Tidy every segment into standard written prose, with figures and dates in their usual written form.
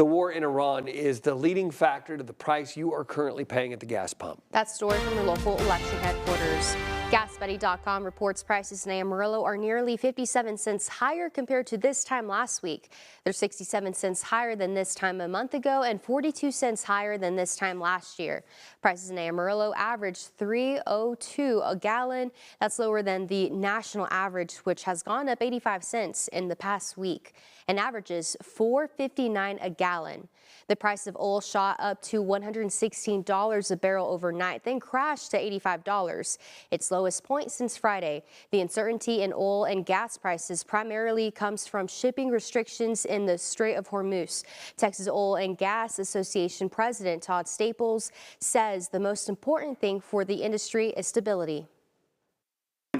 The war in Iran is the leading factor to the price you are currently paying at the gas pump. That story from the local election headquarters. GasBuddy.com reports prices in Amarillo are nearly 57 cents higher compared to this time last week. They're 67 cents higher than this time a month ago and 42 cents higher than this time last year. Prices in Amarillo averaged $3.02 a gallon. That's lower than the national average, which has gone up 85 cents in the past week and averages $4.59 a gallon. The price of oil shot up to $116 a barrel overnight, then crashed to $85. Its lowest point since Friday. The uncertainty in oil and gas prices primarily comes from shipping restrictions in the Strait of Hormuz. Texas Oil and Gas Association President Todd Staples says the most important thing for the industry is stability.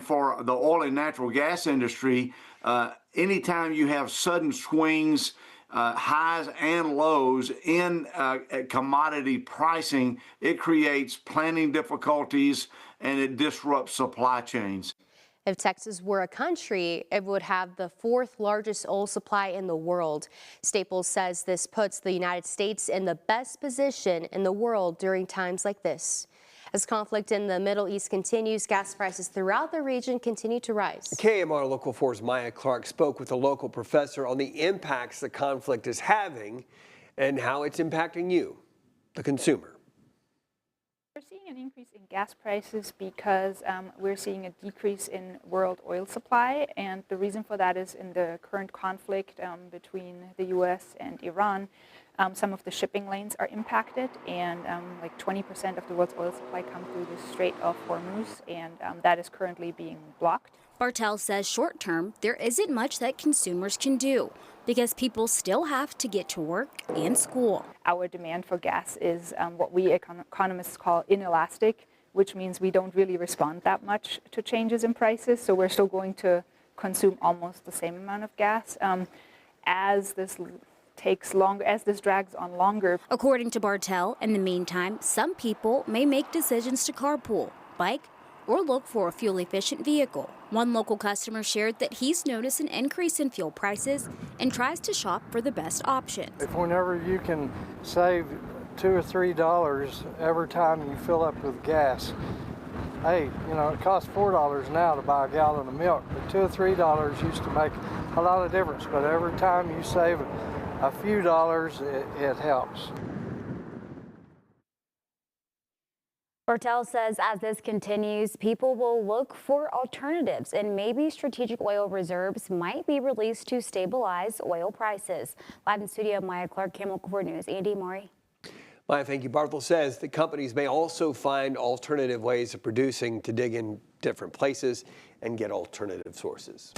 For the oil and natural gas industry, anytime you have sudden swings, highs and lows in commodity pricing, it creates planning difficulties and it disrupts supply chains. If Texas were a country, it would have the fourth largest oil supply in the world. Staples says this puts the United States in the best position in the world during times like this. As conflict in the Middle East continues, gas prices throughout the region continue to rise. KMR Local 4's Maya Clark spoke with a local professor on the impacts the conflict is having and how it's impacting you, the consumer. We're seeing an increase in gas prices because we're seeing a decrease in world oil supply, and the reason for that is in the current conflict between the U.S. and Iran. Some of the shipping lanes are impacted, and like 20% of the world's oil supply comes through the Strait of Hormuz, and that is currently being blocked. Barthel says short term, there isn't much that consumers can do because people still have to get to work and school. Our demand for gas is what we economists call inelastic, which means we don't really respond that much to changes in prices, so we're still going to consume almost the same amount of gas. As this drags on longer. According to Barthel, in the meantime, some people may make decisions to carpool, bike, or look for a fuel-efficient vehicle. One local customer shared that he's noticed an increase in fuel prices and tries to shop for the best option. If whenever you can save $2 or $3 every time you fill up with gas, hey, you know, it costs $4 now to buy a gallon of milk, but $2 or $3 used to make a lot of difference. But every time you save a few dollars, it helps. Barthel says as this continues, people will look for alternatives and maybe strategic oil reserves might be released to stabilize oil prices. Live in studio, Maya Clark, KMR Local 4 News. Andy, Maury. Maya, thank you. Barthel says that companies may also find alternative ways of producing to dig in different places and get alternative sources.